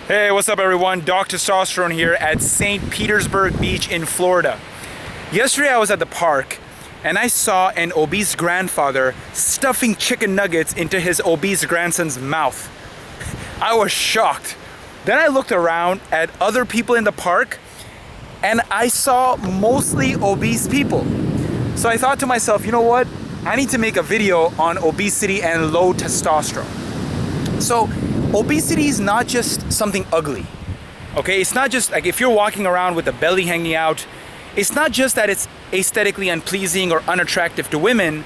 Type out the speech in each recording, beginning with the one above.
Hey, what's up everyone? Doc Testosterone here at St. Petersburg Beach in Florida. Yesterday I was at the park and I saw an obese grandfather stuffing chicken nuggets into his obese grandson's mouth. I was shocked. Then I looked around at other people in the park and I saw mostly obese people. So I thought to myself, you know what? I need to make a video on obesity and low testosterone. So obesity is not just something ugly, okay? It's not just like if you're walking around with the belly hanging out, it's not just that it's aesthetically unpleasing or unattractive to women,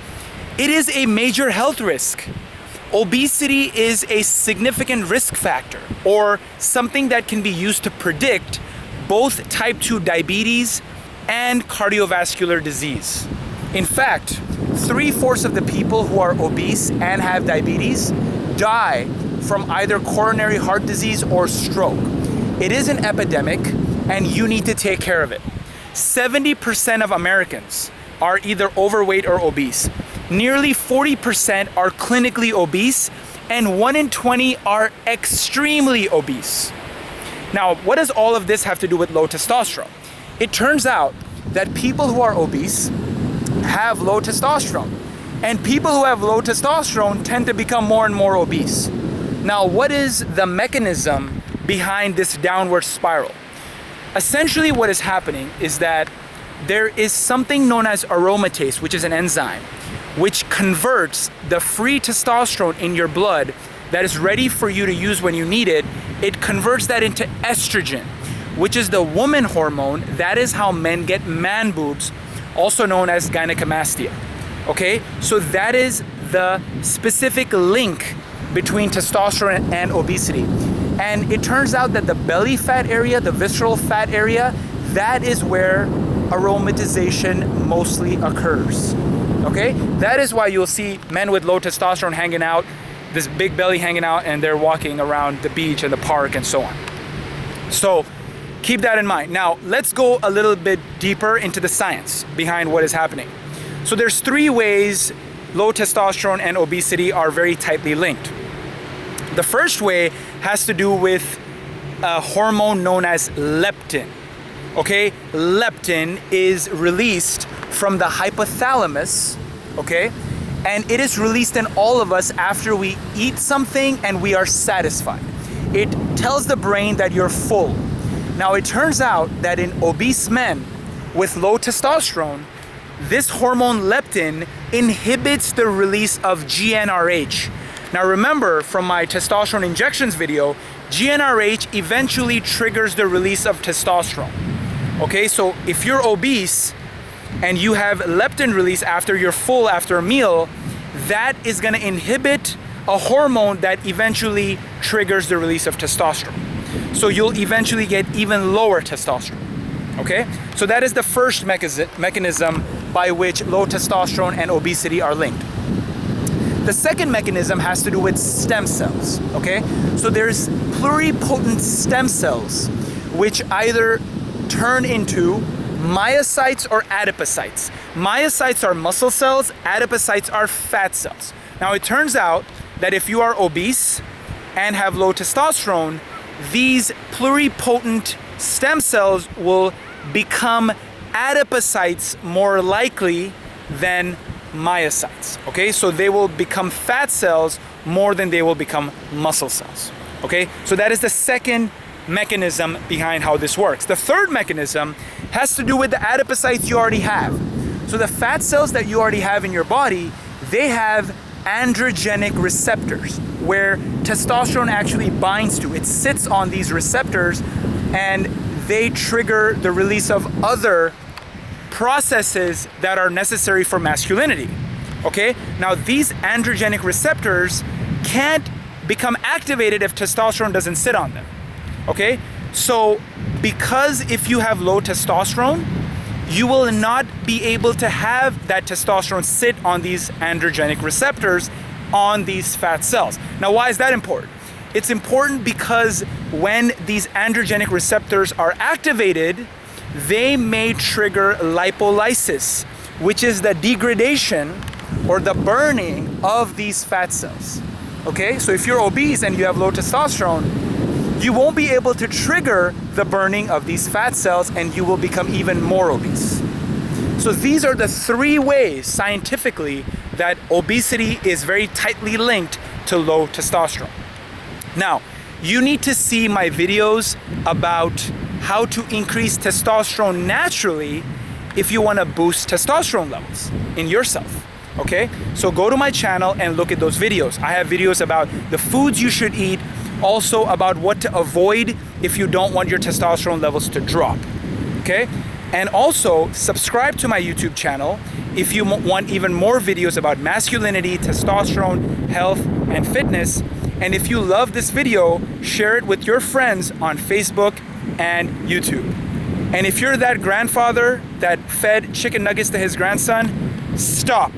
it is a major health risk. Obesity is a significant risk factor or something that can be used to predict both type 2 diabetes and cardiovascular disease. In fact, 3/4 of the people who are obese and have diabetes die from either coronary heart disease or stroke. It is an epidemic and you need to take care of it. 70% of Americans are either overweight or obese. Nearly 40% are clinically obese and 1 in 20 are extremely obese. Now, what does all of this have to do with low testosterone? It turns out that people who are obese have low testosterone, and people who have low testosterone tend to become more and more obese. Now, what is the mechanism behind this downward spiral? Essentially, what is happening is that there is something known as aromatase, which is an enzyme, which converts the free testosterone in your blood that is ready for you to use when you need it. It converts that into estrogen, which is the woman hormone. That is how men get man boobs, also known as gynecomastia. Okay, so that is the specific link between testosterone and obesity. And it turns out that the belly fat area, the visceral fat area, that is where aromatization mostly occurs. Okay, that is why you'll see men with low testosterone hanging out, this big belly hanging out, and they're walking around the beach and the park and so on. So keep that in mind. Now, let's go a little bit deeper into the science behind what is happening. So there's 3 ways low testosterone and obesity are very tightly linked. The first way has to do with a hormone known as leptin. Okay, leptin is released from the hypothalamus, okay? And it is released in all of us after we eat something and we are satisfied. It tells the brain that you're full. Now, it turns out that in obese men with low testosterone, this hormone leptin inhibits the release of GnRH. Now remember from my testosterone injections video, GnRH eventually triggers the release of testosterone. Okay, so if you're obese and you have leptin release after you're full after a meal, that is gonna inhibit a hormone that eventually triggers the release of testosterone. So you'll eventually get even lower testosterone. Okay, so that is the first mechanism by which low testosterone and obesity are linked. The second mechanism has to do with stem cells, okay? So there's pluripotent stem cells which either turn into myocytes or adipocytes. Myocytes are muscle cells, adipocytes are fat cells. Now it turns out that if you are obese and have low testosterone, these pluripotent stem cells will become adipocytes more likely than myocytes. Okay, so they will become fat cells more than they will become muscle cells. Okay, so that is the second mechanism behind how this works. The third mechanism has to do with the adipocytes you already have. So the fat cells that you already have in your body, they have androgenic receptors where testosterone actually binds to. It sits on these receptors and they trigger the release of other processes that are necessary for masculinity. Okay, now these androgenic receptors can't become activated if testosterone doesn't sit on them. Okay, so because if you have low testosterone, you will not be able to have that testosterone sit on these androgenic receptors on these fat cells. Now, why is that important? It's important because when these androgenic receptors are activated, they may trigger lipolysis, which is the degradation or the burning of these fat cells. Okay, so if you're obese and you have low testosterone, you won't be able to trigger the burning of these fat cells and you will become even more obese. So these are the 3 ways scientifically that obesity is very tightly linked to low testosterone. Now, you need to see my videos about how to increase testosterone naturally if you want to boost testosterone levels in yourself. Okay, so go to my channel and look at those videos. I have videos about the foods you should eat, also about what to avoid if you don't want your testosterone levels to drop. Okay, and also subscribe to my YouTube channel if you want even more videos about masculinity, testosterone, health, and fitness. And if you love this video, share it with your friends on Facebook and YouTube. And if you're that grandfather that fed chicken nuggets to his grandson, stop.